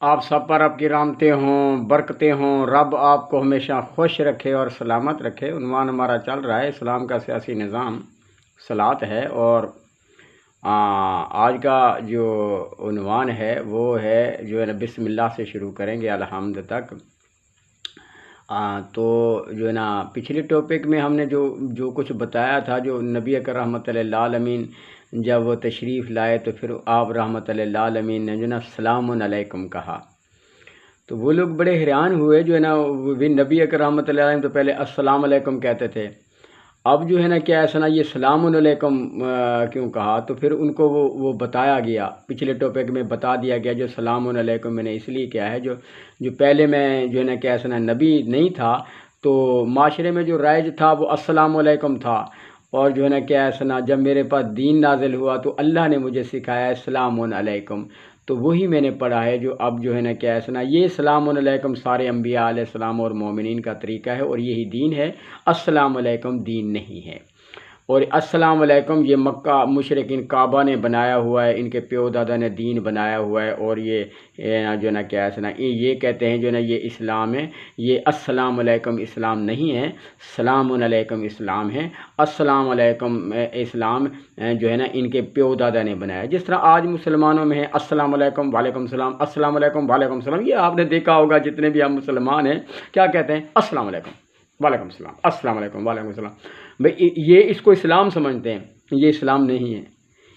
آپ سب پر آپ کی رحمتیں ہوں، برکتیں ہوں، رب آپ کو ہمیشہ خوش رکھے اور سلامت رکھے۔ عنوان ہمارا چل رہا ہے اسلام کا سیاسی نظام صلاۃ ہے، اور آج کا جو عنوان ہے وہ ہے جو ہے نا بسم اللہ سے شروع کریں گے الحمد تک۔ تو جو ہے نا پچھلے ٹاپک میں ہم نے جو کچھ بتایا تھا، جو نبی اکرم رحمۃ اللہ عالمین جب وہ تشریف لائے تو پھر آپ رحمۃ اللہ عالمین نے جو نا السلام علیکم کہا، تو وہ لوگ بڑے حیران ہوئے جو ہے نا، نبی اکرم رحمۃ اللہ علیہ تو پہلے السلام علیکم کہتے تھے، اب جو ہے نا کیا ایسا نا یہ سلام علیکم کیوں کہا؟ تو پھر ان کو وہ بتایا گیا، پچھلے ٹاپک میں بتا دیا گیا جو سلام علیکم میں نے اس لیے کیا ہے، جو پہلے میں جو ہے نا کیا ایسا نا نبی نہیں تھا تو معاشرے میں جو رائج تھا وہ السلام علیکم تھا، اور جو ہے نا کیا ایسا نا جب میرے پاس دین نازل ہوا تو اللہ نے مجھے سکھایا السلام علیکم، تو وہی میں نے پڑھا ہے جو اب جو ہے نا کیا ایسا نا یہ السلام علیکم سارے انبیاء علیہ السلام اور مومنین کا طریقہ ہے، اور یہی دین ہے۔ السلام علیکم دین نہیں ہے، اور السلام علیکم یہ مکہ مشرکین کعبہ نے بنایا ہوا ہے، ان کے پیو دادا نے دین بنایا ہوا ہے، اور یہ جو ہے نا کیا ہے نا یہ کہتے ہیں جو ہے نا یہ اسلام ہے۔ یہ السلام علیکم اسلام نہیں ہے، سلام علیکم اسلام ہے۔ السلام علیکم اسلام جو ہے نا ان کے پیو دادا نے بنایا، جس طرح آج مسلمانوں میں ہے السلام علیکم وعلیکم السلام، السلام علیکم وعلیکم السلام، یہ آپ نے دیکھا ہوگا جتنے بھی ہم مسلمان ہیں کیا کہتے ہیں، السلام علیکم وعلیکم السلام، السلام علیکم وعلیکم السلام۔ بھئی یہ اس کو اسلام سمجھتے ہیں، یہ اسلام نہیں ہے۔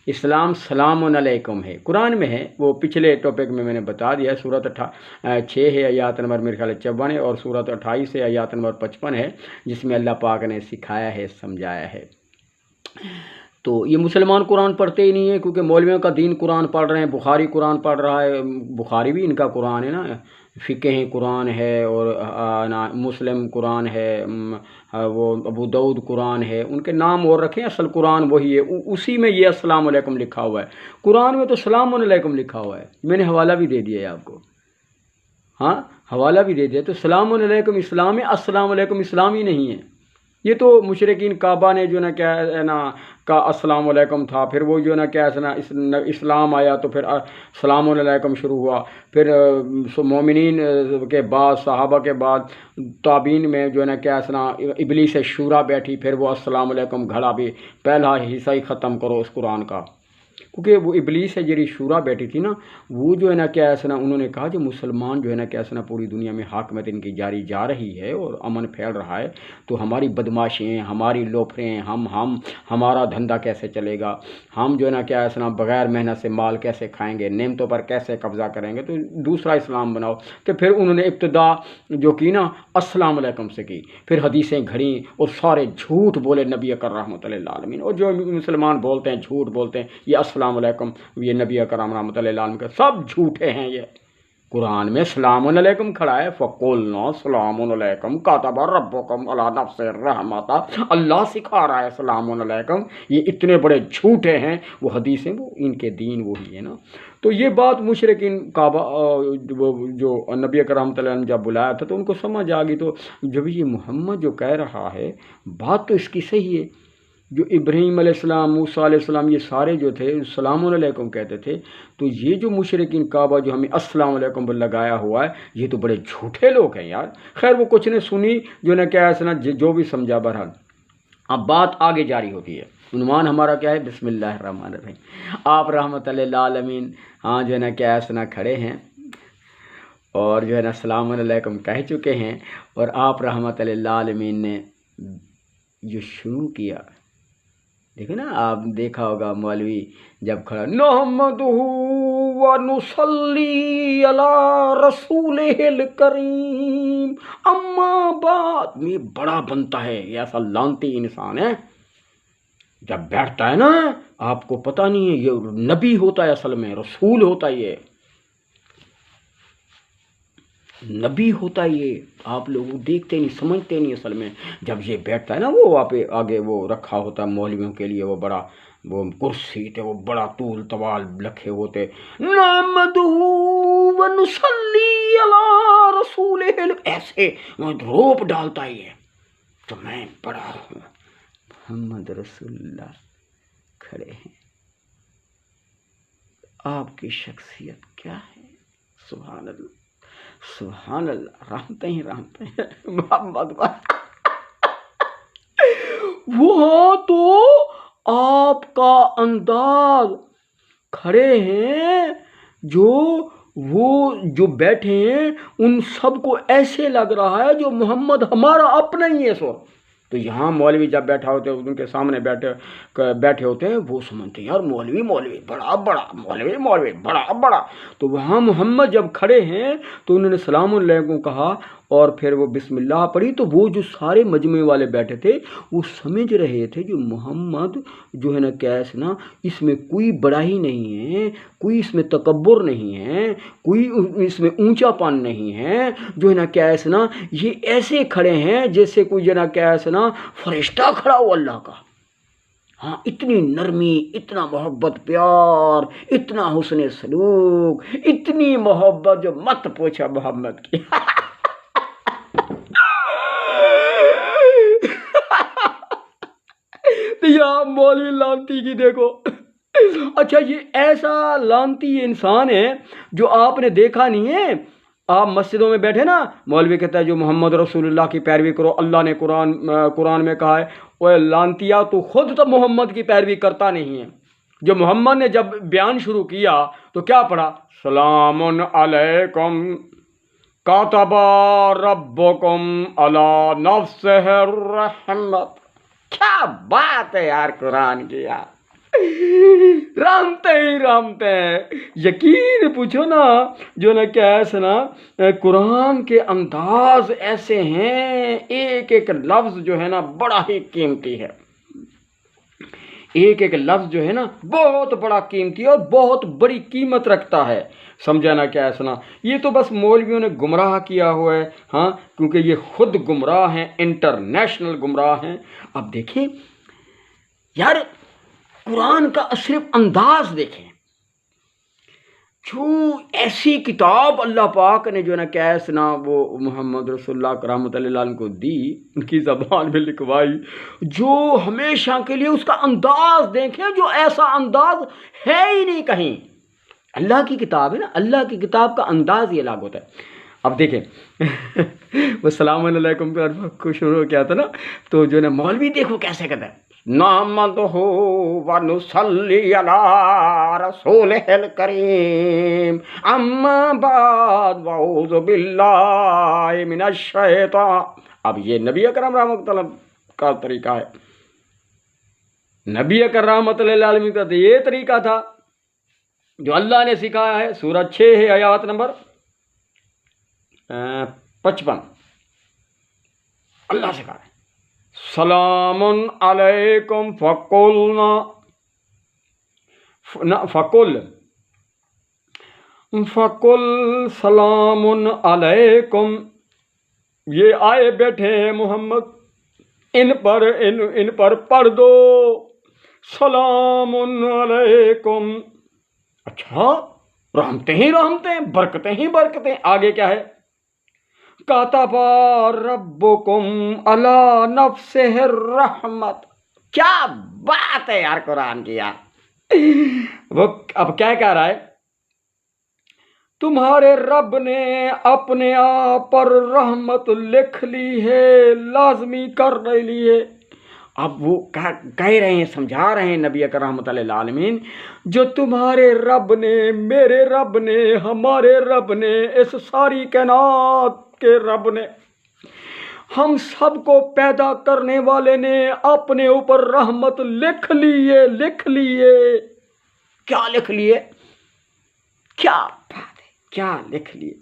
اسلام سلام علیکم ہے، قرآن میں ہے، وہ پچھلے ٹاپک میں نے بتا دیا، سورۃ 6 ہے آیات نمبر میرے خیال 54 ہے، اور سورۃ 28 ہے آیات نمبر 55 ہے، جس میں اللہ پاک نے سکھایا ہے، سمجھایا ہے۔ تو یہ مسلمان قرآن پڑھتے ہی نہیں ہیں، کیونکہ مولویوں کا دین قرآن پڑھ رہے ہیں، بخاری قرآن پڑھ رہا ہے، بخاری بھی ان کا قرآن ہے نا، فقہ قرآن ہے، اور مسلم قرآن ہے، وہ ابو داؤد قرآن ہے، ان کے نام اور رکھیں، اصل قرآن وہی ہے، اسی میں یہ السلام علیکم لکھا ہوا ہے۔ قرآن میں تو سلام علیکم لکھا ہوا ہے، میں نے حوالہ بھی دے دیا ہے آپ کو، ہاں حوالہ بھی دے دیا، تو سلام علیکم اسلام ہے، السلام علیکم اسلام ہی نہیں ہے۔ یہ تو مشرکین کعبہ نے جو نا کیا ہے نا کا السلام علیکم تھا، پھر وہ جو نا کیا ہے نا اسلام آیا تو پھر السلام علیکم شروع ہوا، پھر مومنین کے بعد صحابہ کے بعد تابعین میں جو ہے نا کیا ہے نا ابلیس شورا بیٹھی، پھر وہ السلام علیکم گھڑا بھی پہلا حصہ ہی ختم کرو اس قرآن کا، کیونکہ وہ ابلیس ہے جی شورا بیٹھی تھی نا، وہ جو ہے نا کیا ایسا نا انہوں نے کہا جو مسلمان جو ہے نا کیا ایسا نا پوری دنیا میں حاکمیت ان کی جاری جا رہی ہے اور امن پھیل رہا ہے، تو ہماری بدماشیں، ہماری لوفریں، ہمارا دھندا کیسے چلے گا، ہم جو ہے نا کیا ایسا نا بغیر محنت سے مال کیسے کھائیں گے، نعمتوں پر کیسے قبضہ کریں گے، تو دوسرا اسلام بناؤ۔ تو پھر انہوں نے ابتدا جو کی نا السلام علیکم سے کی، پھر حدیثیں گھڑیں اور سارے جھوٹ بولے نبی اکرم رحمۃ اللہ عالمین، اور جو مسلمان بولتے ہیں جھوٹ بولتے ہیں، یہ السلام علیکم یہ نبی اکرم رحمۃ اللہ عالمین کا سب جھوٹے ہیں۔ یہ قرآن میں سلام علیکم کھڑا ہے، فَقُلْنَا سلام علیکم کَتَبَ رَبُّکُمْ عَلیٰ نَفْسِهِ الرَّحْمَةَ، اللہ سکھا رہا ہے سلام علیکم، یہ اتنے بڑے جھوٹے ہیں، وہ حدیثیں وہ ان کے دین وہی ہے نا۔ تو یہ بات مشرکین کعبہ جو نبی اکرم رحمۃ اللہ علیہ جب بلایا تھا تو ان کو سمجھ آ گئی، تو جب یہ محمد جو کہہ رہا ہے بات تو اس کی صحیح ہے، جو ابراہیم علیہ السلام، موسیٰ علیہ السلام، یہ سارے جو تھے السلام علیکم کہتے تھے، تو یہ جو مشرکین کعبہ جو ہمیں السلام علیکم پر لگایا ہوا ہے، یہ تو بڑے جھوٹے لوگ ہیں یار۔ خیر وہ کچھ نے سنی جو نہ کیا ایسا جو بھی سمجھا، بہرحال اب بات آگے جاری ہوتی ہے۔ عنوان ہمارا کیا ہے؟ بسم اللہ الرحمن الرحیم۔ آپ رحمۃ اللہ عالمین ہاں جو ہے نا کیا ایسا کھڑے ہیں اور جو ہے نا السلام علیکم کہہ چکے ہیں، اور آپ رحمۃ اللہ عالمین نے جو شروع کیا، دیکھو نا، آپ دیکھا ہوگا مولوی جب کھڑا نحمدہ ونصلی علی رسولہ الکریم اما بعد، یہ بڑا بنتا ہے، یہ ایسا لانتی انسان ہے، جب بیٹھتا ہے نا آپ کو پتہ نہیں ہے یہ نبی ہوتا ہے، اصل میں رسول ہوتا ہے، یہ نبی ہوتا ہے، یہ آپ لوگ دیکھتے نہیں، سمجھتے نہیں، اصل میں جب یہ بیٹھتا ہے نا، وہ آپ آگے وہ رکھا ہوتا ہے مولویوں کے لیے، وہ بڑا وہ کرسی تھے، وہ بڑا طول طوال رکھے ہوتے، نحمدہ ونصلی علی رسولہ، ایسے روپ ڈالتا ہے یہ، تو میں بڑا ہوں، محمد رسول اللہ کھڑے ہیں، آپ کی شخصیت کیا ہے، سبحان اللہ سبحان اللہ، رحمتیں ہی رحمتیں محمد وہاں تو آپ کا انداز، کھڑے ہیں جو بیٹھے ہیں ان سب کو ایسے لگ رہا ہے جو محمد ہمارا اپنا ہی ہے سو. تو یہاں مولوی جب بیٹھا ہوتے ہیں ان کے سامنے بیٹھے ہوتے ہیں، وہ سمجھتے ہیں یار مولوی بڑا بڑا، مولوی بڑا بڑا. تو وہاں محمد جب کھڑے ہیں تو انہوں نے سلام علیکم کہا اور پھر وہ بسم اللہ پڑھی. تو وہ جو سارے مجمع والے بیٹھے تھے وہ سمجھ رہے تھے جو محمد جو ہے نا کیس نا، اس میں کوئی بڑائی نہیں ہے، کوئی اس میں تکبر نہیں ہے، کوئی اس میں اونچا پن نہیں ہے، جو ہے نا کیس نا یہ ایسے کھڑے ہیں جیسے کوئی جو ہے نا کیس نا فرشتہ کھڑا ہو اللہ کا. ہاں، اتنی نرمی، اتنا محبت پیار، اتنا حسن سلوک، اتنی محبت جو مت پوچھا محمد کی. یا مولوی لانتی کی دیکھو. اچھا یہ ایسا لانتی انسان ہے جو آپ نے دیکھا نہیں ہے. آپ مسجدوں میں بیٹھے نا، مولوی کہتا ہے جو محمد رسول اللہ کی پیروی کرو، اللہ نے قرآن میں کہا ہے. وہ لانتیا تو خود تو محمد کی پیروی کرتا نہیں ہے. جو محمد نے جب بیان شروع کیا تو کیا پڑھا؟ سلام علیکم کاتب ربکم علی نفسہ الرحمت. کیا بات ہے یار قرآن کی یار، رحمتیں ہی رحمتیں. یقین پوچھو نا جو نا کیسے نا قرآن کے انداز ایسے ہیں، ایک ایک لفظ جو ہے نا بڑا ہی قیمتی ہے. ایک ایک لفظ جو ہے نا بہت بڑا قیمتی ہے اور بہت بڑی قیمت رکھتا ہے. سمجھا نا کیا سنا؟ یہ تو بس مولویوں نے گمراہ کیا ہوا ہے، ہاں، کیونکہ یہ خود گمراہ ہیں، انٹرنیشنل گمراہ ہیں. اب دیکھیں یار قرآن کا صرف انداز دیکھیں، جو ایسی کتاب اللہ پاک نے جو نا کیسے نا وہ محمد رسول اللہ رحمۃ اللہ علیہ کو دی، ان کی زبان میں لکھوائی، جو ہمیشہ کے لیے اس کا انداز دیکھیں، جو ایسا انداز ہے ہی نہیں کہیں. اللہ کی کتاب ہے نا، اللہ کی کتاب کا انداز ہی الگ ہوتا ہے. اب دیکھیں وہ سلام علیکم پہ شروع کیا تھا نا، تو جو نا مولوی دیکھو کیسے کہتا ہے نحمدہ ونصلی علی رسولہ الکریم اما بعد واعوذ باللہ من الشیطان. اب یہ نبی اکرم رحمۃ اللہ کا طریقہ ہے، نبی اکرم رحمۃ اللہ علیہ کا یہ طریقہ تھا جو اللہ نے سکھایا ہے. سورہ 6 ہے، آیات نمبر 55. اللہ سکھا ہے سلام علیکم فقل سلام علیکم. یہ آئے بیٹھے ہیں محمد، ان پر پڑھ دو سلام علیکم. اچھا، رحمتیں ہی رحمتیں، برکتیں ہی برکتیں. آگے کیا ہے؟ کاتب ربکم علی نفسہ الرحمت. کیا بات ہے یار قرآن کی یار. وہ اب کیا کہہ رہا ہے؟ تمہارے رب نے اپنے آپ پر رحمت لکھ لی ہے، لازمی کر لی ہے. اب وہ کہہ رہے ہیں، سمجھا رہے ہیں نبی اکرم رحمۃ اللہ العالمین، جو تمہارے رب نے، میرے رب نے، ہمارے رب نے، اس ساری کائنات کے رب نے، ہم سب کو پیدا کرنے والے نے اپنے اوپر رحمت لکھ لیے. کیا لکھ لیے؟ کیا بات ہے، کیا لکھ لیے؟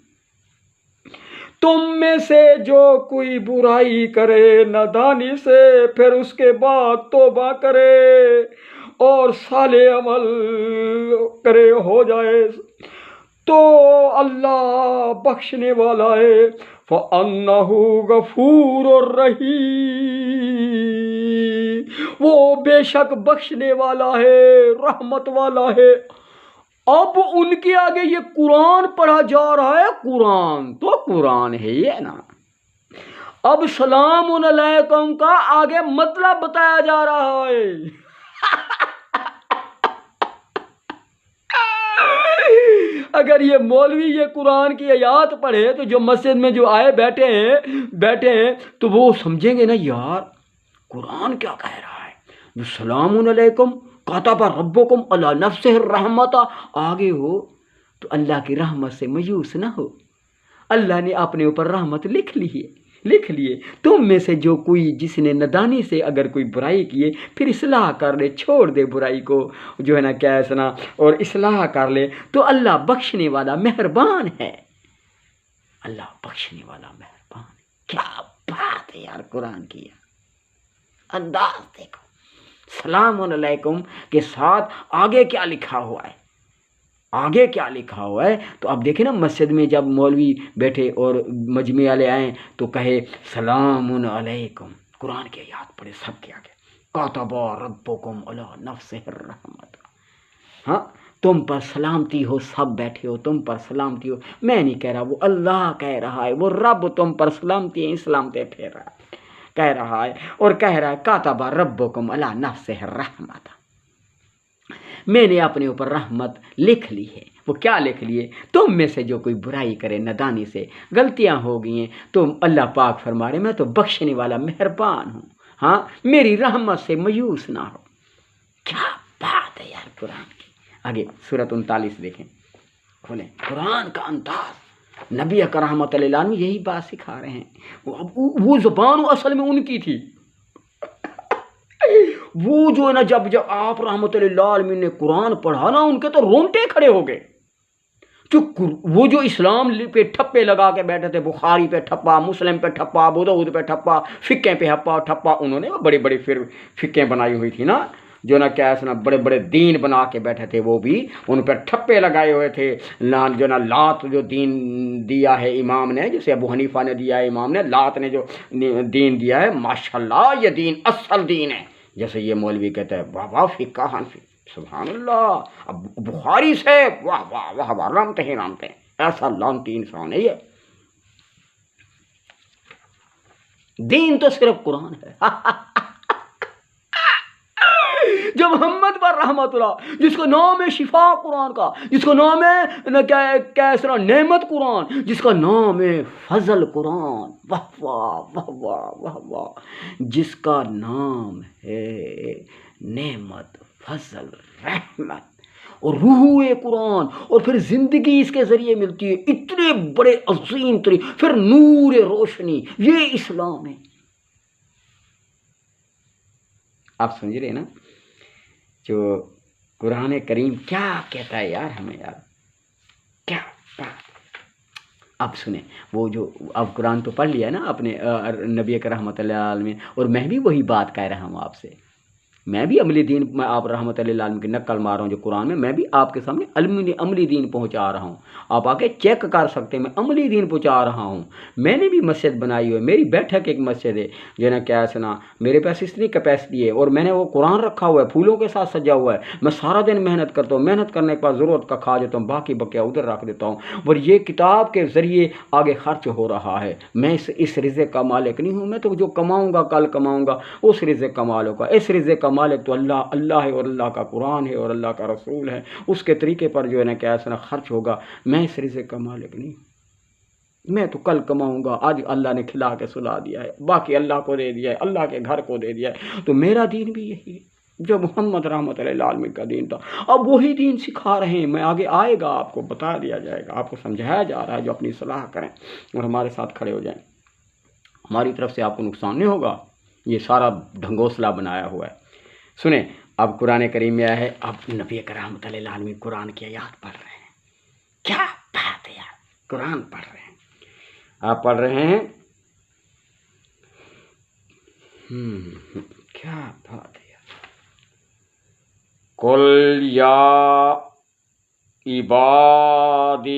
تم میں سے جو کوئی برائی کرے نادانی سے، پھر اس کے بعد توبہ کرے اور صالح عمل کرے، ہو جائے تو اللہ بخشنے والا ہے. فَأَنَّهُ غَفُورٌ رَحِيمٌ، وہ بے شک بخشنے والا ہے، رحمت والا ہے. اب ان کے آگے یہ قرآن پڑھا جا رہا ہے. قرآن تو قرآن ہے ہی ہے نا. اب سلام علیکم کا آگے مطلب بتایا جا رہا ہے. اگر یہ مولوی یہ قرآن کی آیات پڑھے تو جو مسجد میں جو آئے بیٹھے ہیں تو وہ سمجھیں گے نا یار قرآن کیا کہہ رہا ہے، جو سلام علیکم کاتب ربکم علی نفسہ الرحمت آگے ہو تو اللہ کی رحمت سے مایوس نہ ہو، اللہ نے اپنے اوپر رحمت لکھ لیے، تم میں سے جو کوئی جس نے ندانی سے اگر کوئی برائی کیے پھر اصلاح کر لے، چھوڑ دے برائی کو جو ہے نا کیسا نا اور اصلاح کر لے تو اللہ بخشنے والا مہربان ہے، اللہ بخشنے والا مہربان ہے۔ کیا بات ہے یار قرآن کی انداز دیکھو، سلام علیکم کے ساتھ آگے کیا لکھا ہوا ہے، تو اب دیکھیں نا مسجد میں جب مولوی بیٹھے اور مجمع والے آئیں تو کہے سلام علیکم، قرآن کی آیات پڑھے سب کے آگے، کاتب ربکم علی نفسہ الرحمت، ہاں تم پر سلامتی ہو، سب بیٹھے ہو تم پر سلامتی ہو، میں نہیں کہہ رہا، وہ اللہ کہہ رہا ہے، وہ رب تم پر سلامتی سلامتے پھیر رہا ہے، کہہ رہا ہے اور کہہ رہا ہے کاتب ربکم علی نفسہ الرحمت، میں نے اپنے اوپر رحمت لکھ لی ہے۔ وہ کیا لکھ لیے؟ تم میں سے جو کوئی برائی کرے نادانی سے، غلطیاں ہو گئی ہیں تو اللہ پاک فرما رہے میں تو بخشنے والا مہربان ہوں، ہاں میری رحمت سے مایوس نہ ہو۔ کیا بات ہے یار قرآن کی۔ آگے سورۃ 39 دیکھیں، کھولیں، قرآن کا انداز، نبی اکرم رحمۃ اللہ علیہ یہی بات سکھا رہے ہیں، وہ زبان اصل میں ان کی تھی، وہ جو ہے نا جب آپ رحمۃ اللہ علیہ نے قرآن پڑھا نا ان کے تو رونگٹے کھڑے ہو گئے، وہ جو اسلام پہ ٹھپے لگا کے بیٹھے تھے، بخاری پہ ٹھپا، مسلم پہ ٹھپا، ابو داؤد پہ ٹھپا، فقہ پہ ٹھپا، انہوں نے بڑے بڑے پھر فقہ بنائی ہوئی تھی نا، جو نا کیسے نا بڑے بڑے دین بنا کے بیٹھے تھے، وہ بھی ان پہ ٹھپے لگائے ہوئے تھے، جو نا لات جو دین دیا ہے امام نے، جسے ابو حنیفہ نے دیا ہے امام نے، لات نے جو دین دیا ہے، ماشاءاللہ یہ دین اصل دین ہے، جیسے یہ مولوی کہتا ہے واہ واہ فقہ حنفی سبحان اللہ، اب بخاری سے واہ واہ واہ واہ رامتے ہیں، ایسا لانتی انسان ہے یہ، دین تو صرف قرآن ہے جو محمد پر رحمت اللہ، جس کو نام ہے شفا قرآن کا، جس کو نام ہے کیسرا نعمت قرآن، جس کا نام ہے فضل قرآن، واہ واہ واہ واہ واہ واہ، جس کا نام ہے نعمت فضل رحمت اور روح قرآن، اور پھر زندگی اس کے ذریعے ملتی ہے، اتنے بڑے عظیم ترین، پھر نور روشنی، یہ اسلام ہے۔ آپ سمجھ رہے نا جو قرآن کریم کیا کہتا ہے یار ہمیں، یار کیا بات۔ اب سنیں، وہ جو اب قرآن تو پڑھ لیا نا اپنے نبی کا رحمۃ اللہ علیہ، اور میں بھی وہی بات کہہ رہا ہوں آپ سے، میں بھی عملی دین، میں آپ رحمۃ اللہ علیہ کی نقل مار رہا ہوں جو قرآن میں بھی آپ کے سامنے عملی دین پہنچا رہا ہوں، آپ آ کے چیک کر سکتے ہیں، میں عملی دین پہنچا رہا ہوں، میں نے بھی مسجد بنائی ہوئی ہے، میری بیٹھک ایک مسجد ہے جو نا کیا سنا، میرے پاس اتنی کیپیسٹی ہے، اور میں نے وہ قرآن رکھا ہوا ہے، پھولوں کے ساتھ سجا ہوا ہے، میں سارا دن محنت کرتا ہوں، محنت کرنے کے بعد ضرورت کا کھا جاتا ہوں، باقی بقیہ ادھر رکھ دیتا ہوں، اور یہ کتاب کے ذریعے آگے خرچ ہو رہا ہے، میں اس رزق کا مالک نہیں ہوں، میں تو جو کماؤں گا کل کماؤں گا اس رزق کا مالک ہوگا، اس رزق کا مالک تو اللہ ہے، اور اللہ کا قرآن ہے، اور اللہ کا رسول ہے، اس کے طریقے پر جو ہے نا کیسا خرچ ہوگا، میں اس رزق کا مالک نہیں ہوں، میں تو کل کماؤں گا، آج اللہ نے کھلا کے سلا دیا ہے، باقی اللہ کو دے دیا ہے، اللہ کے گھر کو دے دیا ہے، تو میرا دین بھی یہی ہے جو محمد رحمۃ اللہ علیہ کا دین تھا، اب وہی دین سکھا رہے ہیں، میں آگے آئے گا آپ کو بتا دیا جائے گا، آپ کو سمجھایا جا رہا ہے، جو اپنی صلاح کریں اور ہمارے ساتھ کھڑے ہو جائیں، ہماری طرف سے آپ کو نقصان نہیں ہوگا، یہ سارا ڈھنگوسلہ بنایا ہوا ہے۔ سنیں، اب قرآن کریم میں ہے، اب نبی کریم رحمۃ اللہ علیہ قرآن کی آیات پڑھ رہے ہیں، کیا بات ہے یار، قرآن پڑھ رہے ہیں، آپ پڑھ رہے ہیں، کیا بات ہے یار، قل یا عبادی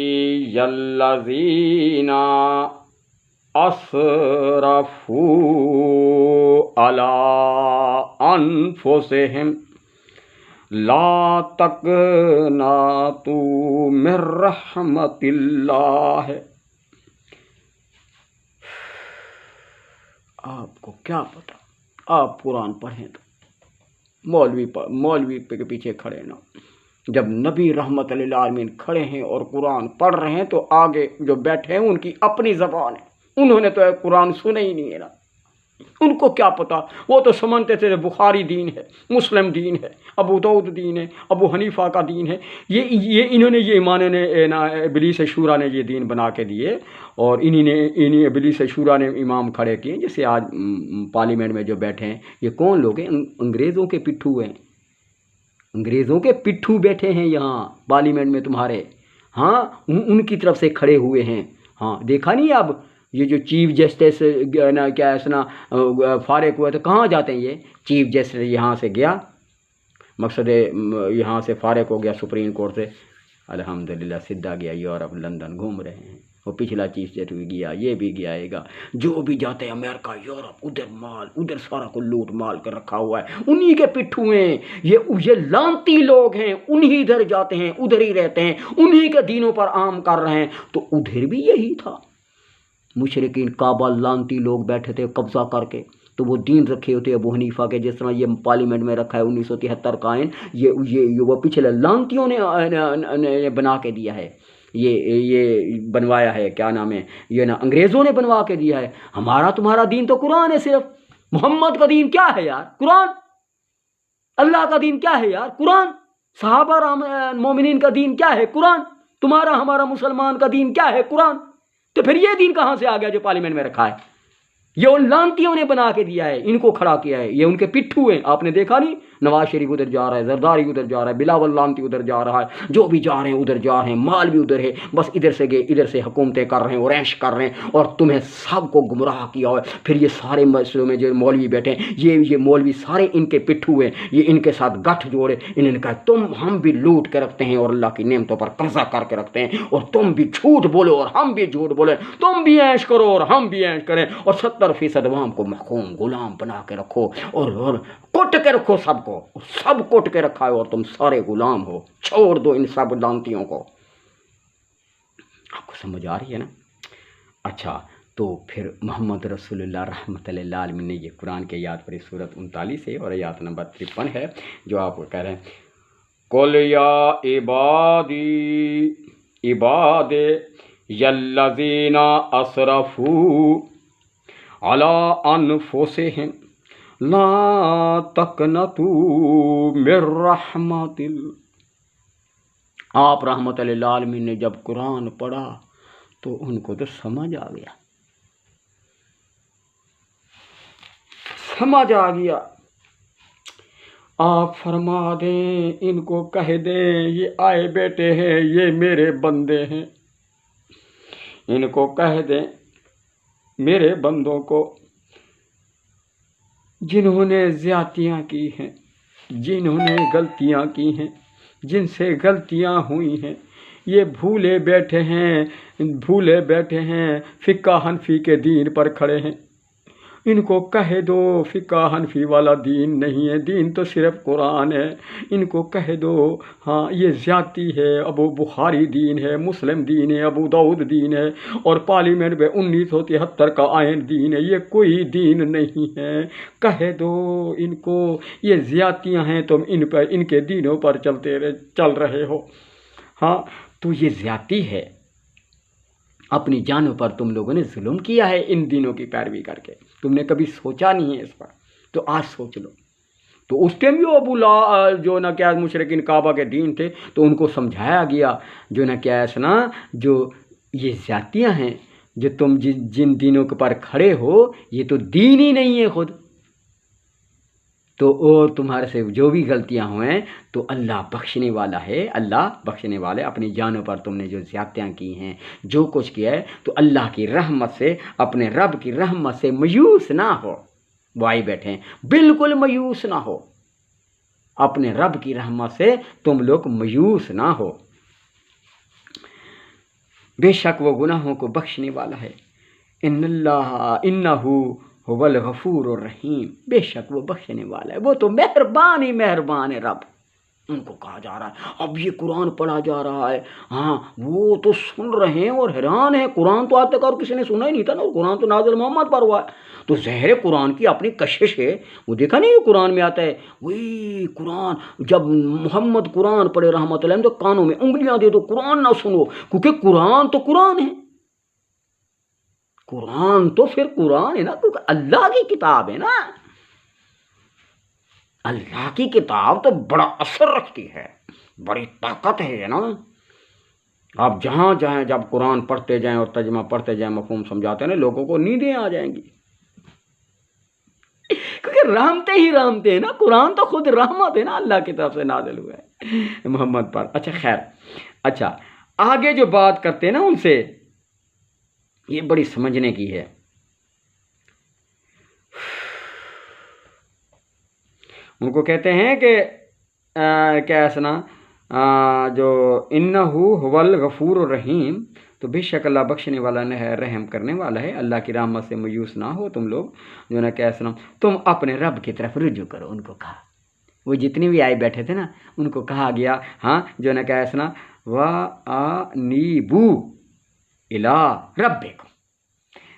الذین اسرفوا علی انفسہم لا تقنطوا من رحمت اللہ۔ آپ کو کیا پتا، آپ قرآن پڑھیں تو مولوی کے پیچھے کھڑے نا، جب نبی رحمت للعالمین کھڑے ہیں اور قرآن پڑھ رہے ہیں تو آگے جو بیٹھے ہیں ان کی اپنی زبان ہے، انہوں نے تو قرآن سنا ہی نہیں ہے نا، ان کو کیا پتا، وہ تو سمجھتے تھے بخاری دین ہے، مسلم دین ہے، ابو داؤد دین ہے، ابو حنیفہ کا دین ہے، یہ انہوں نے یہ ایمان نے ابلیس شورا نے یہ دین بنا کے دیے، اور انہی ابلیس شورا نے امام کھڑے کیے، جیسے آج پارلیمنٹ میں جو بیٹھے ہیں یہ کون لوگ ہیں؟ انگریزوں کے پٹھو ہیں، انگریزوں کے پٹھو بیٹھے ہیں یہاں پارلیمنٹ میں تمہارے، ہاں ان کی طرف سے کھڑے ہوئے ہیں، ہاں دیکھا نہیں اب یہ جو چیف جسٹس کیا ایسا فارغ ہوا تو کہاں جاتے ہیں یہ چیف جسٹس یہاں سے گیا، مقصد یہاں سے فارغ ہو گیا سپریم کورٹ سے، الحمدللہ سیدھا گیا یورپ لندن گھوم رہے ہیں، وہ پچھلا چیف جسٹس بھی گیا، یہ بھی گیا گا، جو بھی جاتے ہیں امریکہ یورپ، ادھر مال ادھر سارا کو لوٹ مال کر رکھا ہوا ہے، انہی کے پٹھو ہیں یہ لانتی لوگ ہیں، انہی ادھر جاتے ہیں ادھر ہی رہتے ہیں، انہی کے دینوں پر عام کر رہے ہیں، تو ادھر بھی یہی تھا، مشرکین کعبہ لانتی لوگ بیٹھے تھے قبضہ کر کے، تو وہ دین رکھے ہوتے ابو حنیفہ کے، جس طرح یہ پارلیمنٹ میں رکھا ہے 1973 کا آئین، یہ وہ پچھلے لانتیوں نے بنا کے دیا ہے، یہ بنوایا ہے، کیا نام ہے یہ نا انگریزوں نے بنوا کے دیا ہے، ہمارا تمہارا دین تو قرآن ہے صرف، محمد کا دین کیا ہے یار؟ قرآن، اللہ کا دین کیا ہے یار؟ قرآن، صحابہ مومنین کا دین کیا ہے؟ قرآن، تمہارا ہمارا مسلمان کا دین کیا ہے؟ قرآن، تو پھر یہ دین کہاں سے آ گیا جو پارلیمنٹ میں رکھا ہے؟ یہ ان لانتیوں نے بنا کے دیا ہے، ان کو کھڑا کیا ہے، یہ ان کے پٹھو ہیں، آپ نے دیکھا نہیں نواز شریف ادھر جا رہا ہے، زرداری ادھر جا رہا ہے، بلاول لانتی ادھر جا رہا ہے، جو بھی جا رہے ہیں ادھر جا رہے ہیں، مال بھی ادھر ہے، بس ادھر سے گئے ادھر سے حکومتیں کر رہے ہیں اور عیش کر رہے ہیں، اور تمہیں سب کو گمراہ کیا ہوا ہے، پھر یہ سارے مسجدوں میں جو مولوی بیٹھے ہیں یہ مولوی سارے ان کے پٹھو ہیں، یہ ان کے ساتھ گٹھ جوڑے، انہوں نے کہا ہم بھی لوٹ کے رکھتے ہیں اور اللہ کی نعمتوں پر قبضہ کر کے رکھتے ہیں، اور تم بھی جھوٹ بولو اور ہم بھی جھوٹ بولیں، تم بھی عیش کرو اور ہم بھی عیش کریں، اور 70% عوام کو محکوم غلام بنا کے رکھو، اور کٹ کے رکھو، سب کٹ کے رکھا ہے، اور تم سارے غلام ہو، چھوڑ دو ان سب لانتیوں کو۔ آپ کو سمجھ آ رہی ہے نا؟ اچھا، تو پھر محمد رسول اللہ رحمت اللہ عالمین نے یہ قرآن کے آیات پڑھی، سورۃ 39 ہے اور آیات نمبر 53 ہے، جو آپ کو کہہ رہے ہیں قُلْ یا عبادی الذین اسرفوا علی انفسہم لا تقنطوا من رحمت اللہ۔ آپ رحمت للعالمین نے جب قرآن پڑھا تو ان کو تو سمجھ آ گیا، سمجھ آ گیا، آپ فرما دیں، ان کو کہہ دیں، یہ آئے بیٹے ہیں، یہ میرے بندے ہیں، ان کو کہہ دیں میرے بندوں کو جنہوں نے زیادتیاں کی ہیں، جنہوں نے غلطیاں کی ہیں، جن سے غلطیاں ہوئی ہیں، یہ بھولے بیٹھے ہیں فقہ حنفی کے دین پر کھڑے ہیں، ان کو کہہ دو فقہ حنفی والا دین نہیں ہے، دین تو صرف قرآن ہے، ان کو کہہ دو ہاں یہ زیادتی ہے، ابو بخاری دین ہے، مسلم دین ہے، ابو داؤد دین ہے، اور پارلیمنٹ میں 1973 کا آئین دین ہے، یہ کوئی دین نہیں ہے، کہہ دو ان کو یہ زیادتیاں ہیں، تم ان کے دینوں پر چل رہے ہو، ہاں تو یہ زیادتی ہے، اپنی جانوں پر تم لوگوں نے ظلم کیا ہے ان دینوں کی پیروی کر کے، تم نے کبھی سوچا نہیں ہے اس پر، تو آج سوچ لو۔ تو اس ٹائم جو نہ کیا مشرکین کعبہ کے دین تھے تو ان کو سمجھایا گیا، جو نہ کیا ہے جو یہ زیادتیاں ہیں، جو تم جن دینوں کے پر کھڑے ہو یہ تو دین ہی نہیں ہے خود، تو اور تمہارے سے جو بھی غلطیاں ہوئیں تو اللہ بخشنے والا ہے، اللہ بخشنے والے، اپنی جانوں پر تم نے جو زیادتیاں کی ہیں، جو کچھ کیا ہے، تو اللہ کی رحمت سے، اپنے رب کی رحمت سے مایوس نہ ہو، بھائی بیٹھے ہیں بالکل مایوس نہ ہو، اپنے رب کی رحمت سے تم لوگ مایوس نہ ہو، بے شک وہ گناہوں کو بخشنے والا ہے، انہ هو الغفور الرحیم، بے شک وہ بخشنے والا ہے، وہ تو مہربان ہی مہربان ہے رب، ان کو کہا جا رہا ہے اب یہ قرآن پڑھا جا رہا ہے، ہاں وہ تو سن رہے ہیں اور حیران ہیں، قرآن تو آج تک اور کسی نے سنا ہی نہیں تھا نا، قرآن تو نازل محمد پر ہوا ہے، تو ظاہر قرآن کی اپنی کشش ہے، وہ دیکھا نہیں یہ قرآن میں آتا ہے وہی قرآن جب محمد قرآن پڑھے رحمت اللہ تو کانوں میں انگلیاں دے دو، قرآن نہ سنو، کیونکہ قرآن تو قرآن ہے، قرآن تو پھر قرآن ہے نا، کیونکہ اللہ کی کتاب ہے نا، اللہ کی کتاب تو بڑا اثر رکھتی ہے، بڑی طاقت ہے نا۔ آپ جہاں جائیں جب قرآن پڑھتے جائیں اور ترجمہ پڑھتے جائیں، مفہوم سمجھاتے ہیں نا، لوگوں کو نیندیں آ جائیں گی، کیونکہ رحمتیں ہی رحمتیں ہیں نا، قرآن تو خود رحمت ہے نا، اللہ کی طرف سے نازل ہوا ہے محمد پر۔ اچھا خیر، اچھا آگے جو بات کرتے ہیں نا ان سے، یہ بڑی سمجھنے کی ہے۔ ان کو کہتے ہیں کہ کیا اسنا جو انہو هو الغفور الرحیم، تو بے شک اللہ بخشنے والا ہے، رحم کرنے والا ہے، اللہ کی رحمت سے مایوس نہ ہو تم لوگ، جو نا کیا اسنا تم اپنے رب کی طرف رجوع کرو۔ ان کو کہا، وہ جتنے بھی آئے بیٹھے تھے نا ان کو کہا گیا، ہاں جو نا کیا اسنا وَأَنِيبُوا إِلَىٰ رَبِّكُمْ،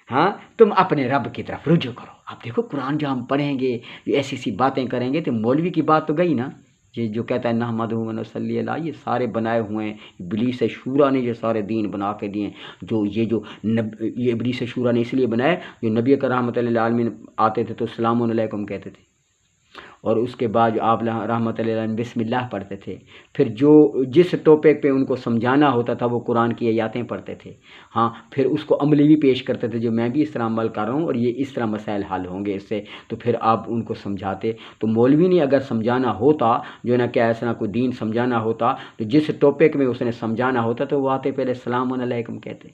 ہاں تم اپنے رب کی طرف رجوع کرو۔ اب دیکھو قرآن جو ہم پڑھیں گے، ایسی سی باتیں کریں گے، تو مولوی کی بات تو گئی نا، یہ جو کہتا ہے نحمدہ و نصلی علیہ، یہ سارے بنائے ہوئے ہیں، ابلیس شورا نے یہ سارے دین بنا کے دیے ہیں، جو یہ ابلیس شورا نے اس لیے بنائے، جو نبی اکرم رحمۃ اللہ عالمین آتے تھے تو السلام علیکم کہتے تھے، اور اس کے بعد آپ رحمۃ اللہ علیہ بسم اللہ پڑھتے تھے، پھر جس ٹاپک پہ ان کو سمجھانا ہوتا تھا وہ قرآن کی آیاتیں پڑھتے تھے، ہاں پھر اس کو عملی بھی پیش کرتے تھے، جو میں بھی اس طرح عمل کر رہا ہوں اور یہ اس طرح مسائل حل ہوں گے اس سے، تو پھر آپ ان کو سمجھاتے۔ تو مولوی نے اگر سمجھانا ہوتا، جو نا کیا ایسا کوئی دین سمجھانا ہوتا، تو جس ٹاپک میں اس نے سمجھانا ہوتا تو وہ آتے پہلے السلام علیکم کہتے،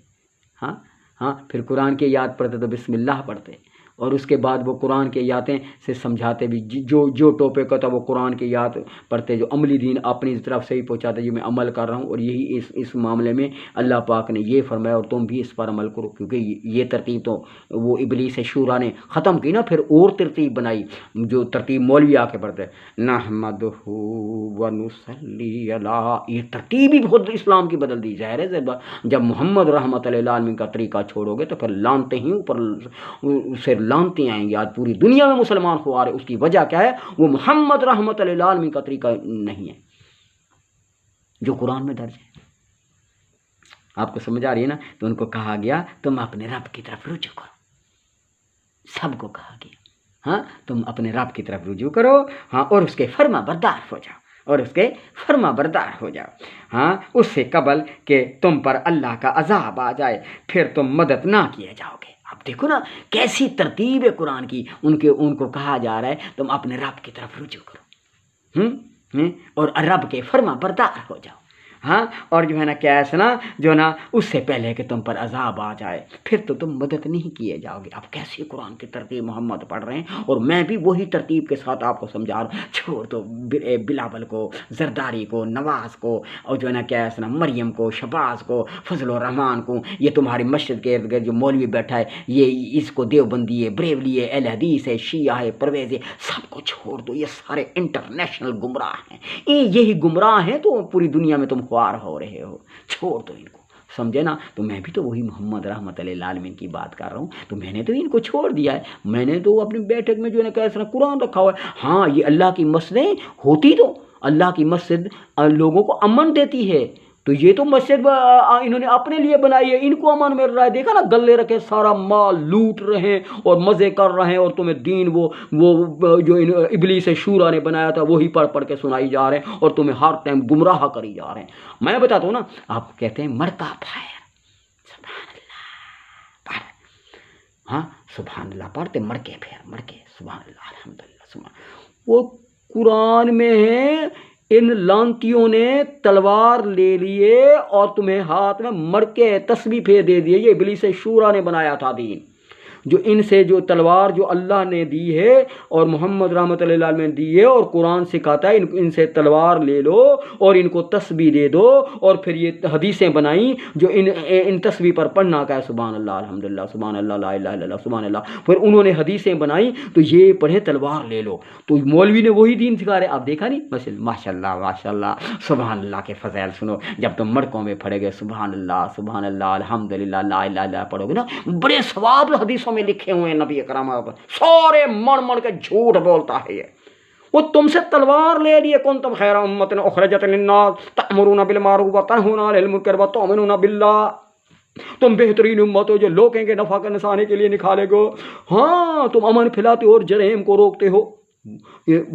ہاں پھر قرآن کی آیات پڑھتے تو بسم اللہ پڑھتے، اور اس کے بعد وہ قرآن کی آیاتیں سے سمجھاتے بھی، جو ٹاپک ہوتا وہ قرآن کی آیات پڑھتے، جو عملی دین اپنی طرف سے ہی پہنچاتے، جو میں عمل کر رہا ہوں، اور یہی اس معاملے میں اللہ پاک نے یہ فرمایا اور تم بھی اس پر عمل کرو، کیونکہ یہ ترتیب تو وہ ابلیس شورا نے ختم کی نا، پھر اور ترتیب بنائی، جو ترتیب مولوی آ کے پڑھتے نحمدہ ونصلی علیہ، یہ ترتیب ہی خود اسلام کی بدل دی۔ ظاہر ہے جب محمد رحمۃ اللہ عالمین کا طریقہ چھوڑو گے تو پھر لانتے ہی اوپر سے لانتے آئیں گے۔ آج پوری دنیا میں مسلمان خوار ہے، اس کی وجہ کیا ہے؟ وہ محمد رحمت اللہ عالمین کا طریقہ نہیں ہے جو قرآن میں درج ہے۔ آپ کو سمجھ آ رہی ہے نا؟ تو ان کو کہا گیا تم اپنے رب کی طرف رجوع کرو، سب کو کہا گیا، ہاں تم اپنے رب کی طرف رجوع کرو، ہاں اور اس کے فرما بردار ہو جاؤ، اور اس کے فرما بردار ہو جاؤ، ہاں اس سے قبل کہ تم پر اللہ کا عذاب آ جائے، پھر تم مدد نہ کیے جاؤ گے۔ اب دیکھو نا کیسی ترتیب ہے قرآن کی، ان کو کہا جا رہا ہے تم اپنے رب کی طرف رجوع کرو، اور رب کے فرما بردار ہو جاؤ، ہاں اور جو ہے نا کیا ایسا نا جو نا اس سے پہلے کہ تم پر عذاب آ جائے پھر تو تم مدد نہیں کیے جاؤ گے۔ اب کیسی قرآن کی ترتیب محمد پڑھ رہے ہیں، اور میں بھی وہی ترتیب کے ساتھ آپ کو سمجھا رہا ہوں۔ چھوڑ دو بلاول کو، زرداری کو، نواز کو، اور جو ہے نا کیا ایسا نا مریم کو، شباز کو، فضل الرحمان کو، یہ تمہاری مسجد کے ارد گرد جو مولوی بیٹھا ہے، یہ اس کو دیوبندی ہے، بریولی ہے، اہل حدیث ہے، شیعہ ہے، پرویز ہے، سب کو چھوڑ دو، یہ سارے انٹرنیشنل گمراہ ہیں، یہی گمراہ ہیں تو پوری دنیا میں تم خوار ہو رہے ہو، چھوڑ دو ان کو، سمجھے نا؟ تو میں بھی تو وہی محمد رحمت اللہ عالمین کی بات کر رہا ہوں، تو میں نے تو ان کو چھوڑ دیا ہے، میں نے تو اپنی بیٹھک میں جو ہے کیسا قرآن رکھا ہوا ہے۔ ہاں یہ اللہ کی مسجدیں ہوتی تو اللہ کی مسجد لوگوں کو امن دیتی ہے، تو یہ تو مسجد انہوں نے اپنے لیے بنائی ہے، ان کو امن مل رہا ہے، دیکھا نا گلے رکھے سارا مال لوٹ رہے ہیں اور مزے کر رہے ہیں، اور تمہیں دین وہ جو ابلیس شورا نے بنایا تھا وہی پڑھ پڑھ کے سنائی جا رہے ہیں، اور تمہیں ہر ٹائم گمراہ کری جا رہے ہیں۔ میں بتاتا ہوں نا، آپ کہتے ہیں مرکا پھائر، سبحان اللہ پڑھ، ہاں سبحان اللہ پڑھتے، مڑکے پھیر، مڑکے، سبحان اللہ، الحمدللہ، سبحان، وہ قرآن میں ہے۔ ان لانتیوں نے تلوار لے لیے اور تمہیں ہاتھ میں مڑکے تسبیح پھیر دے دیے، یہ ابلیس شورا نے بنایا تھا دین، جو ان سے جو تلوار جو اللہ نے دی ہے اور محمد رحمۃ اللہ علیہ نے دی ہے اور قرآن سکھاتا ہے، ان سے تلوار لے لو اور ان کو تسبیح دے دو، اور پھر یہ حدیثیں بنائیں جو ان تسبیح پر پڑھنا کا ہے، سبحان اللہ الحمدللہ سبحان اللہ لا الہ الا اللہ سبحان اللہ، پھر انہوں نے حدیثیں بنائیں تو یہ پڑھیں تلوار لے لو، تو مولوی نے وہی دین سکھا رہے. آپ دیکھا نہیں مثلا ماشاء اللہ سبحان اللہ کے فضائل سنو، جب تم مڑکوں میں پڑھے گے سبحان اللہ الحمدللہ لا الہ الا اللہ پڑھو گے نا، بڑے ثواب حدیثوں میں لکھے ہوئے ہیں نبی اکرم پر، سارے مڑ کے جھوٹ بولتا ہے یہ. وہ تم سے تلوار لے لیے، کنتم خیر امۃ اخرجت للناس تأمرون بالمعروف وتنہون عن المنکر وتؤمنون باللہ، تم بہترین امت ہو جو لوگوں کے نفع کا نسانے کے لیے نکالے گو، ہاں تم امن پھیلاتے ہو اور جرائم کو روکتے ہو.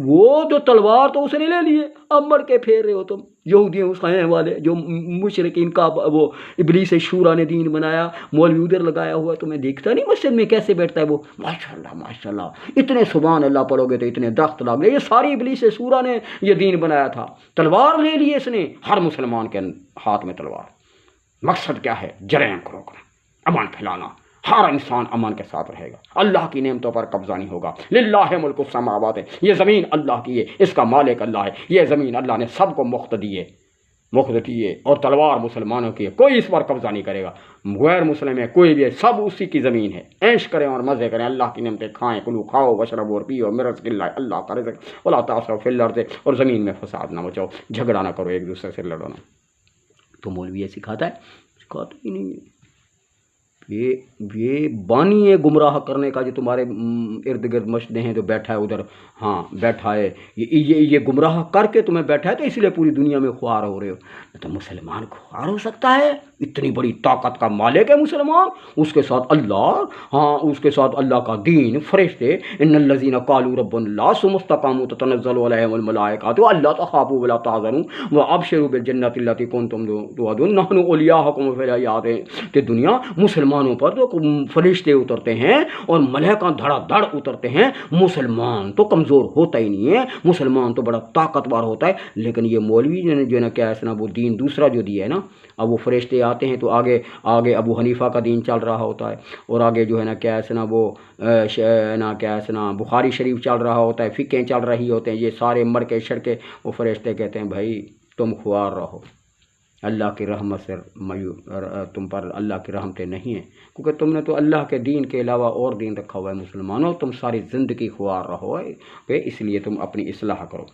وہ جو تلوار تو اس نے لے لیے، اب مڑ کے پھیر رہے ہو تم یہودیوں عیسائیوں والے جو مشرکین کا وہ ابلیس شورا نے دین بنایا، مولوی ادھر لگایا ہوا، تمہیں دیکھتا نہیں مسجد میں کیسے بیٹھتا ہے وہ، ماشاء اللہ اتنے سبحان اللہ پڑھو گے تو اتنے درخت لگ گئے. یہ ساری ابلیس شورا نے یہ دین بنایا تھا، تلوار لے لی اس نے. ہر مسلمان کے ہاتھ میں تلوار، مقصد کیا ہے؟ جرائم کو روکنا، امن پھیلانا، ہر انسان امن کے ساتھ رہے گا، اللہ کی نعمتوں پر قبضہ نہیں ہوگا. للہ ملک السماوات، یہ زمین اللہ کی ہے، اس کا مالک اللہ ہے، یہ زمین اللہ نے سب کو مفت دی ہے، اور تلوار مسلمانوں کی ہے، کوئی اس پر قبضہ نہیں کرے گا. غیر مسلم ہے کوئی بھی ہے، سب اسی کی زمین ہے، عیش کریں اور مزے کریں، اللہ کی نعمتیں کھائیں، کلو کھاؤ وشربوا اور پیو، من رزق اللہ کا رزق، ولا تعثوا فی الارض، اور زمین میں فساد نہ مچاؤ، جھگڑا نہ کرو، ایک دوسرے سے لڑو نہ. تو مولوی یہ سکھاتا ہی نہیں ہے. یہ بانی ہے گمراہ کرنے کا، جو تمہارے ارد گرد مشدے ہیں، جو بیٹھا ہے ادھر، ہاں بیٹھا ہے یہ گمراہ کر کے تمہیں بیٹھا ہے، تو اس لیے پوری دنیا میں خوار ہو رہے ہو. تو مسلمان خوار ہو سکتا ہے؟ اتنی بڑی طاقت کا مالک ہے مسلمان، اس کے ساتھ اللہ، ہاں اس کے ساتھ اللہ کا دین، فرشتے، ان الذین قالوا ربنا اللہ ثم استقاموا تتنزل علیہم الملائکۃ الا تخافوا ولا تحزنوا وابشروا بالجنۃ التي کنتم توعدون نحن اولیاؤکم فی الحیاۃ دنیا. مسلمانوں پر تو فرشتے اترتے ہیں اور ملائکہ دھڑا دھڑ اترتے ہیں. مسلمان تو کمزور ہوتا ہی نہیں ہے، مسلمان تو بڑا طاقتور ہوتا ہے. لیکن یہ مولوی جو ہے نا کیا ہے نا، وہ دین دوسرا جو دیا ہے نا، اب وہ فرشتے آتے ہیں تو آگے ابو حنیفہ کا دین چل رہا ہوتا ہے، اور آگے جو ہے نا کیا ہے نا وہ کیا ہے نا بخاری شریف چل رہا ہوتا ہے، فقہیں چل رہی ہوتے ہیں، یہ سارے مر کے شر کے وہ فرشتے کہتے ہیں بھائی تم خوار رہو، اللہ کی رحمت سے تم پر اللہ کی رحمتیں نہیں ہیں، کیونکہ تم نے تو اللہ کے دین کے علاوہ اور دین رکھا ہوا ہے. مسلمانوں تم ساری زندگی خوار رہو ہے، اس لیے تم اپنی اصلاح کرو.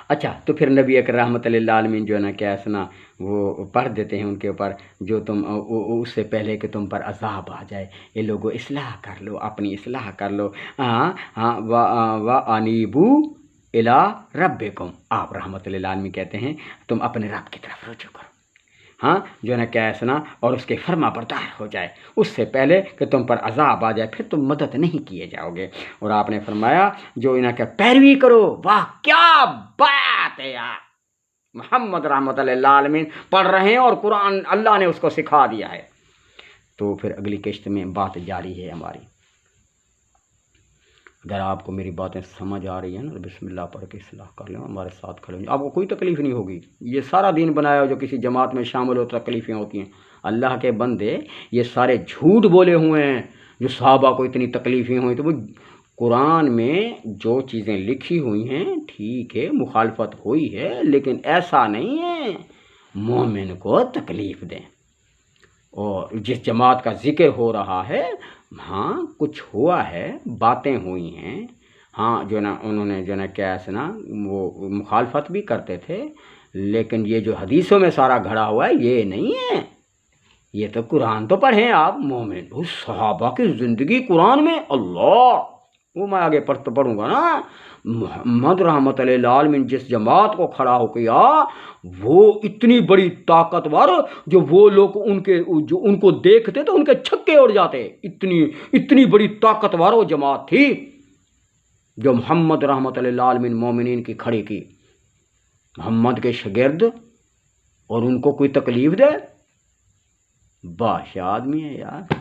اچھا تو پھر نبی اکرم رحمۃ اللہ عالمین جو ہے نا کیا ہے نا وہ پڑھ دیتے ہیں ان کے اوپر، جو تم اس سے پہلے کہ تم پر عذاب آ جائے، یہ لوگوں اصلاح کر لو، اپنی اصلاح کر لو. وَأَنِيبُوا إِلَىٰ رَبِّكُمْ، آپ رحمۃ اللہ عالمین کہتے ہیں تم اپنے رب کی طرف رجوع کرو، ہاں جو ہے نا کیا ہے نا، اور اس کے فرما بردار ہو جائے، اس سے پہلے کہ تم پر عذاب آ جائے، پھر تم مدد نہیں کیے جاؤ گے. اور آپ نے فرمایا جو انہیں کہ پیروی کرو. واہ کیا بات ہے یار، محمد رحمۃ اللہ عالمین پڑھ رہے ہیں اور قرآن اللہ نے اس کو سکھا دیا ہے. تو پھر اگلی قسط میں بات جاری ہے ہماری. اگر آپ کو میری باتیں سمجھ آ رہی ہیں نا، بسم اللہ پڑھ کے اصلاح کر لیں، ہمارے ساتھ کھڑے ہوں، آپ کو کوئی تکلیف نہیں ہوگی. یہ سارا دین بنایا ہو جو کسی جماعت میں شامل ہو تکلیفیں ہوتی ہیں. اللہ کے بندے یہ سارے جھوٹ بولے ہوئے ہیں، جو صحابہ کو اتنی تکلیفیں ہوئی، تو وہ قرآن میں جو چیزیں لکھی ہوئی ہیں ٹھیک ہے، مخالفت ہوئی ہے، لیکن ایسا نہیں ہے مومن کو تکلیف دیں. اور جس جماعت کا ذکر ہو رہا ہے، ہاں کچھ ہوا ہے، باتیں ہوئی ہیں، ہاں جو نا انہوں نے جو نا کیا ہے نا وہ مخالفت بھی کرتے تھے، لیکن یہ جو حدیثوں میں سارا گھڑا ہوا ہے یہ نہیں ہے. یہ تو قرآن تو پڑھیں آپ مومن، اس صحابہ کی زندگی قرآن میں، اللہ وہ میں آگے پڑھوں گا نا. محمد رحمۃ اللہ عالمین جس جماعت کو کھڑا ہو کیا، وہ اتنی بڑی طاقتور، جو وہ لوگ جو ان کو دیکھتے تو ان کے چھکے اڑ جاتے، اتنی بڑی طاقتور وہ جماعت تھی جو محمد رحمۃ اللہ عالمین مومنین کی کھڑی کی. محمد کے شاگرد اور ان کو کوئی تکلیف دے، بادشاہ آدمی ہے یار.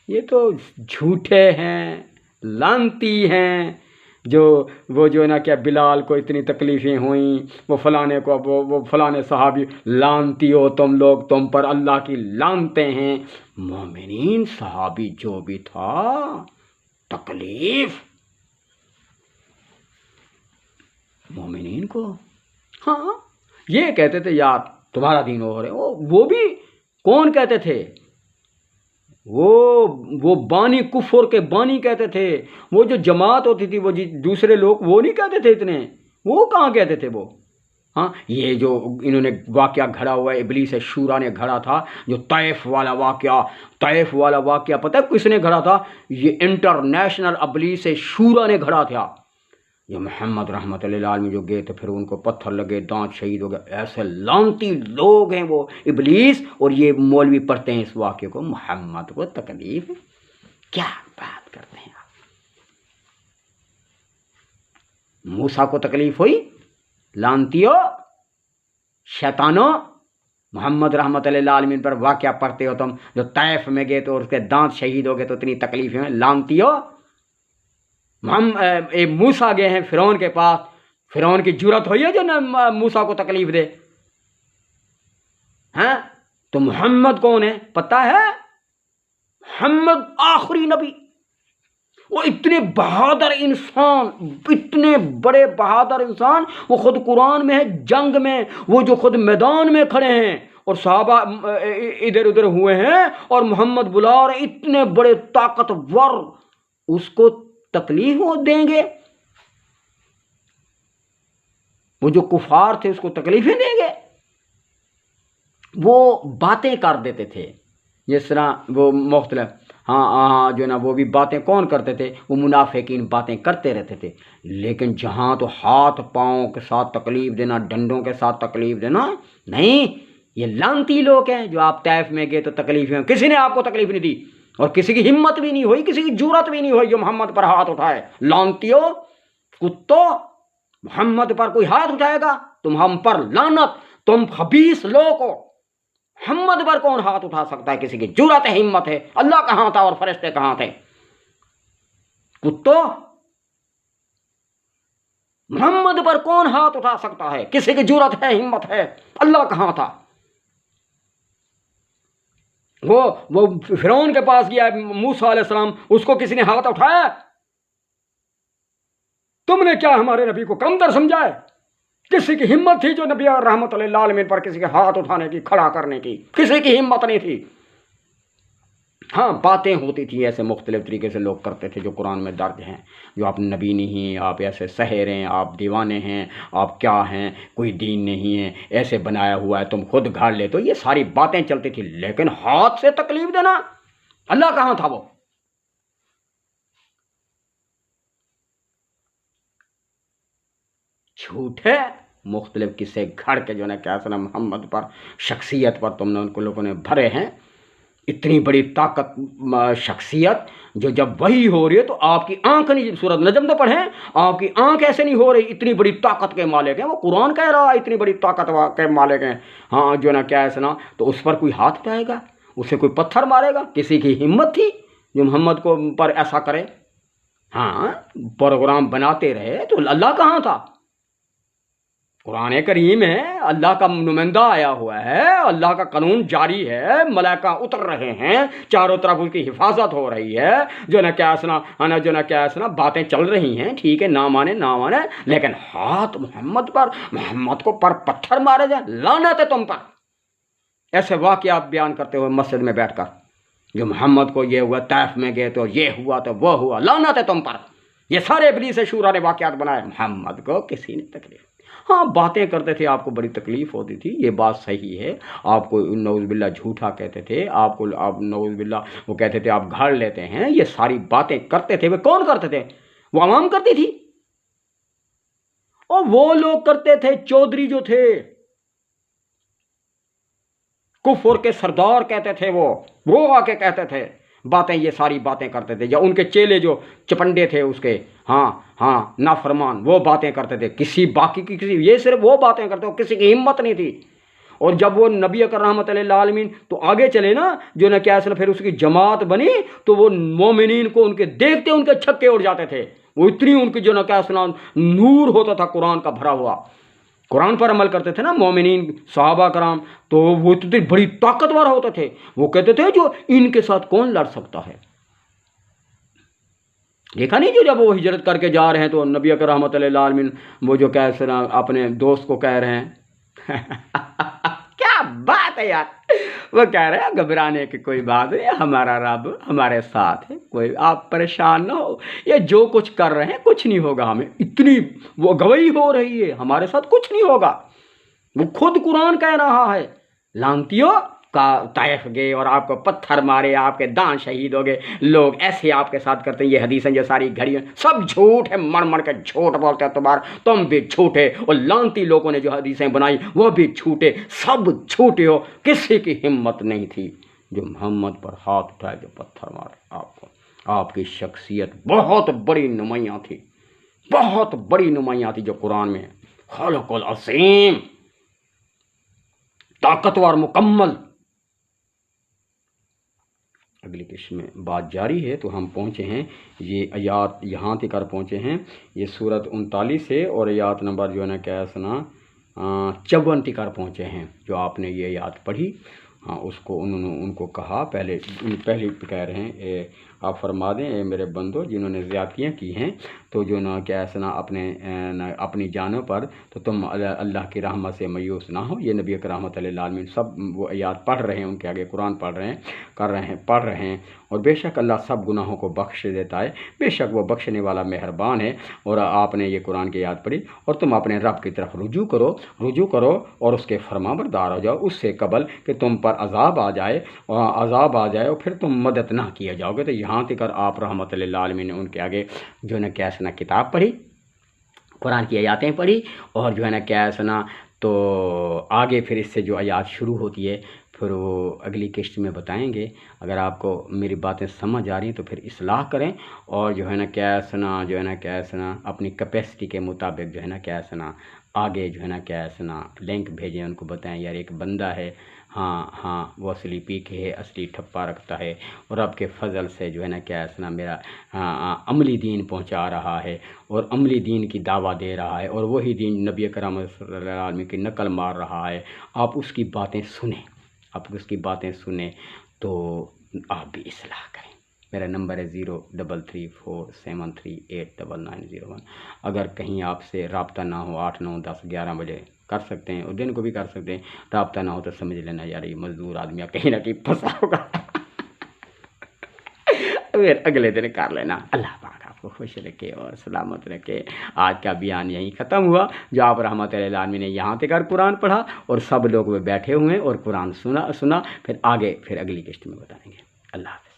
یہ تو جھوٹے ہیں، لانتی ہیں، جو وہ جو ہے نا کیا بلال کو اتنی تکلیفیں ہوئیں، وہ فلانے کو وہ فلانے صحابی، لانتی ہو تم لوگ، تم پر اللہ کی لانتیں ہیں۔ مومنین صحابی جو بھی تھا، تکلیف مومنین کو، ہاں یہ کہتے تھے یار تمہارا دین ہو رہے، وہ بھی کون کہتے تھے؟ وہ بانی، کفر کے بانی کہتے تھے۔ وہ جو جماعت ہوتی تھی، وہ دوسرے لوگ، وہ نہیں کہتے تھے اتنے، وہ کہاں کہتے تھے وہ؟ ہاں یہ جو انہوں نے واقعہ گھڑا ہوا ہے، ابلیس شورا نے گھڑا تھا، جو طائف والا واقعہ پتہ ہے کس نے گھڑا تھا؟ یہ انٹرنیشنل ابلیس شورا نے گھڑا تھا۔ یہ محمد رحمت اللہ علیہ میں جو گئے تو پھر ان کو پتھر لگے، دانت شہید ہو گئے۔ ایسے لانتی لوگ ہیں وہ ابلیس، اور یہ مولوی پڑھتے ہیں اس واقعے کو، محمد کو تکلیف ہے۔ کیا بات کرتے ہیں آپ؟ موسیٰ کو تکلیف ہوئی؟ لانتیو، شیطانو، محمد رحمت اللہ عالمین پر واقعہ پڑھتے ہو تم، جو طائف میں گئے تو اس کے دانت شہید ہو گئے تو اتنی تکلیف ہیں، لانتیو۔ موسیٰ گئے ہیں فرعون کے پاس، فرعون کی جرت ہوئی ہے جو موسیٰ کو تکلیف دے؟ ہاں تو محمد کون ہے پتہ ہے؟ محمد آخری نبی، وہ اتنے بہادر انسان، اتنے بڑے بہادر انسان، وہ خود قرآن میں ہے، جنگ میں، وہ جو خود میدان میں کھڑے ہیں اور صحابہ ادھر ادھر ہوئے ہیں اور محمد بلا رہے، اتنے بڑے طاقتور، اس کو تکلیف وہ دیں گے؟ وہ جو کفار تھے اس کو تکلیفیں دیں گے؟ وہ باتیں کر دیتے تھے جس طرح وہ مختلف، ہاں جو ہے نا وہ بھی باتیں کون کرتے تھے؟ وہ منافقین باتیں کرتے رہتے تھے، لیکن جہاں تو ہاتھ پاؤں کے ساتھ تکلیف دینا، ڈنڈوں کے ساتھ تکلیف دینا نہیں، یہ لانتی لوگ ہیں۔ جو آپ طائف میں گئے تو تکلیفیں، کسی نے آپ کو تکلیف نہیں دی اور کسی کی ہمت بھی نہیں ہوئی، کسی کی جرت بھی نہیں ہوئی جو محمد پر ہاتھ اٹھائے۔ لانتیو، کتو، محمد پر کوئی ہاتھ اٹھائے گا تم ہم پر لعنت، تم خبیث لوگ ہو۔ محمد پر کون ہاتھ اٹھا سکتا ہے؟ کسی کی جرت ہے، ہمت ہے؟ اللہ کہاں تھا اور فرشتے کہاں تھے؟ کتو، محمد پر کون ہاتھ اٹھا سکتا ہے؟ کسی کی جرت ہے، ہمت ہے؟ اللہ کہاں تھا؟ وہ فرعون کے پاس گیا موسیٰ علیہ السلام، اس کو کسی نے ہاتھ اٹھایا؟ تم نے کیا ہمارے نبی کو کمتر سمجھا ہے؟ کسی کی ہمت تھی جو نبی رحمت اللہ عالمین پر کسی کے ہاتھ اٹھانے کی، کھڑا کرنے کی؟ کسی کی ہمت نہیں تھی۔ ہاں باتیں ہوتی تھی ایسے مختلف طریقے سے لوگ کرتے تھے جو قرآن میں درج ہیں، جو آپ نبی نہیں، آپ ایسے سحر ہیں، آپ دیوانے ہیں، آپ کیا ہیں، کوئی دین نہیں ہے، ایسے بنایا ہوا ہے، تم خود گھاڑ لے، تو یہ ساری باتیں چلتی تھی، لیکن ہاتھ سے تکلیف دینا، اللہ کہاں تھا؟ وہ جھوٹ ہے۔ مختلف قصے گھڑ کے جو ہے نا کیا سنا محمد پر، شخصیت پر تم نے ان کو لوگوں نے بھرے ہیں، اتنی بڑی طاقت شخصیت جو جب وحی ہو رہی ہے تو آپ کی آنکھ نہیں، سورۃ نجم تو پڑھیں، آپ کی آنکھ ایسے نہیں ہو رہی، اتنی بڑی طاقت کے مالک ہیں وہ، قرآن کہہ رہا ہے اتنی بڑی طاقت کے مالک ہیں، ہاں جو نا کیا ہے سنا، تو اس پر کوئی ہاتھ اٹھائے گا؟ اسے کوئی پتھر مارے گا؟ کسی کی ہمت تھی جو محمد کو پر ایسا کرے؟ ہاں پروگرام بناتے رہے تو اللہ کہاں تھا؟ قرآن کریم ہے، اللہ کا نمائندہ آیا ہوا ہے، اللہ کا قانون جاری ہے، ملائکہ اتر رہے ہیں، چاروں طرف اس کی حفاظت ہو رہی ہے، جو نہ کیا سنا جو نہ کیا سنا باتیں چل رہی ہیں، ٹھیک ہے، نہ مانے، لیکن ہاتھ محمد پر، محمد کو پر پتھر مارے جائیں، لعنت ہے تم پر۔ ایسے واقعات بیان کرتے ہوئے مسجد میں بیٹھ کر، جو محمد کو یہ ہوا، طائف میں گئے تو یہ ہوا تو وہ ہوا، لعنت ہے تم پر۔ یہ سارے ابلیس شورا نے واقعات بنائے، محمد کو کسی نے تکلیف، ہاں باتیں کرتے تھے، آپ کو بڑی تکلیف ہوتی تھی، یہ بات صحیح ہے، آپ کو نعوذ باللہ جھوٹا کہتے تھے، آپ نعوذ باللہ وہ کہتے تھے آپ گھاڑ لیتے ہیں، یہ ساری باتیں کرتے تھے، وہ کون کرتے تھے؟ وہ عوام کرتی تھی، اور وہ لوگ کرتے تھے چودھری جو تھے، کفر کے سردار کہتے تھے، وہ آ کے کہتے تھے باتیں، یہ ساری باتیں کرتے تھے، یا ان کے چیلے جو چپنڈے تھے اس کے، ہاں نافرمان، وہ باتیں کرتے تھے، یہ صرف وہ باتیں کرتے ہو، کسی کی ہمت نہیں تھی۔ اور جب وہ نبی اکرم رحمت اللہ عالمین تو آگے چلے نا، جو نہ کیا پھر اس کی جماعت بنی، تو وہ مومنین کو ان کے دیکھتے ان کے چھکے اڑ جاتے تھے، وہ اتنی ان کی جو نا کیا سنا نور ہوتا تھا قرآن کا بھرا ہوا، قرآن پر عمل کرتے تھے نا مومنین صحابہ کرام، تو وہ اتنے بڑی طاقتور ہوتے تھے، وہ کہتے تھے جو ان کے ساتھ کون لڑ سکتا ہے۔ دیکھا نہیں جو جب وہ ہجرت کر کے جا رہے ہیں تو نبی اکرم رحمۃ اللہ علیہ وہ جو کہہ اپنے دوست کو کہہ رہے ہیں کیا بات ہے یار، وہ کہہ رہے ہیں گھبرانے کی کوئی بات نہیں، ہمارا رب ہمارے ساتھ ہے، کوئی آپ پریشان نہ ہو، یہ جو کچھ کر رہے ہیں کچھ نہیں ہوگا ہمیں، اتنی وہ گواہی ہو رہی ہے ہمارے ساتھ کچھ نہیں ہوگا۔ وہ خود قرآن کہہ رہا ہے، لانتیو کا طائف گئے اور آپ کو پتھر مارے، آپ کے دان شہید ہو گئے، لوگ ایسے آپ کے ساتھ کرتے ہیں، یہ حدیثیں جو ساری گھڑی ہیں سب جھوٹ ہے، مر مر کے جھوٹ بولتے ہیں، تم بھی جھوٹے، اور لانتی لوگوں نے جو حدیثیں بنائی وہ بھی جھوٹے، سب جھوٹے ہو، کسی کی ہمت نہیں تھی جو محمد پر ہاتھ اٹھائے جو پتھر مارے آپ کو۔ آپ کی شخصیت بہت بڑی نمایاں تھی، بہت بڑی نمایاں تھی جو قرآن میں خالق العظیم، طاقتور مکمل۔ اگلی قسط میں بات جاری ہے، تو ہم پہنچے ہیں یہ آیات یہاں تک کر پہنچے ہیں، یہ سورت 39 ہے اور آیات نمبر جو ہے نا کیا سنا 54 تک کر پہنچے ہیں۔ جو آپ نے یہ آیات پڑھی، ہاں اس کو انہوں نے ان کو کہا، پہلے کہہ رہے ہیں آپ فرما دیں اے میرے بندو جنہوں نے زیادتیاں کی ہیں، تو جو نا کیا سنا اپنی جانوں پر، تو تم اللہ کی رحمت سے مایوس نہ ہو۔ یہ نبی اکرم رحمۃ اللہ علیہ وسلم سب وہ آیات پڑھ رہے ہیں، ان کے آگے قرآن پڑھ رہے ہیں، اور بے شک اللہ سب گناہوں کو بخش دیتا ہے، بے شک وہ بخشنے والا مہربان ہے۔ اور آپ نے یہ قرآن کی آیات پڑھی، اور تم اپنے رب کی طرف رجوع کرو اور اس کے فرما بردار ہو جاؤ، اس سے قبل کہ تم پر عذاب آ جائے اور پھر تم مدد نہ کیے جاؤ گے۔ تو یہاں تک آپ رحمۃ اللہ علیہ نے ان کے آگے جو ہے نا کیا سنا کتاب پڑھی، قرآن کی آیاتیں پڑھی، اور جو ہے نا کیا سنا تو آگے پھر اس سے جو آیات شروع ہوتی ہے پھر وہ اگلی قسط میں بتائیں گے۔ اگر آپ کو میری باتیں سمجھ آ رہی ہیں تو پھر اصلاح کریں، اور جو ہے نا کیا سنا اپنی کیپیسٹی کے مطابق جو ہے نا کیا سنا آگے جو ہے نا کیا سنا لنک بھیجیں، ان کو بتائیں یار ایک بندہ ہے، ہاں وہ اصلی پی کے ہے، اصلی ٹھپا رکھتا ہے، اور رب کے فضل سے جو ہے نا کیا سنا میرا عملی دین پہنچا رہا ہے اور عملی دین کی دعویٰ دے رہا ہے، اور وہی دین نبی کرام صلی اللہ علیہ وسلم کی نقل مار رہا ہے۔ آپ اس کی باتیں سنیں تو آپ بھی اصلاح کریں۔ میرا نمبر ہے 0334738991۔ اگر کہیں آپ سے رابطہ نہ ہو 8 9 10 11 بجے کر سکتے ہیں، اور دن کو بھی کر سکتے ہیں، رابطہ نہ ہو تو سمجھ لینا یار یہ مزدور آدمی کہیں نہ کہیں پھنسا ہوگا، پھر اگلے دن کر لینا۔ اللہ پاک آپ کو خوش رکھے اور سلامت رکھے۔ آج کا بیان یہیں ختم ہوا، جو آپ رحمۃ اللہ علیہ نے یہاں تک قرآن پڑھا، اور سب لوگ وہ بیٹھے ہوئے اور قرآن سنا، پھر آگے اگلی قسط میں بتائیں گے۔ اللہ حافظ۔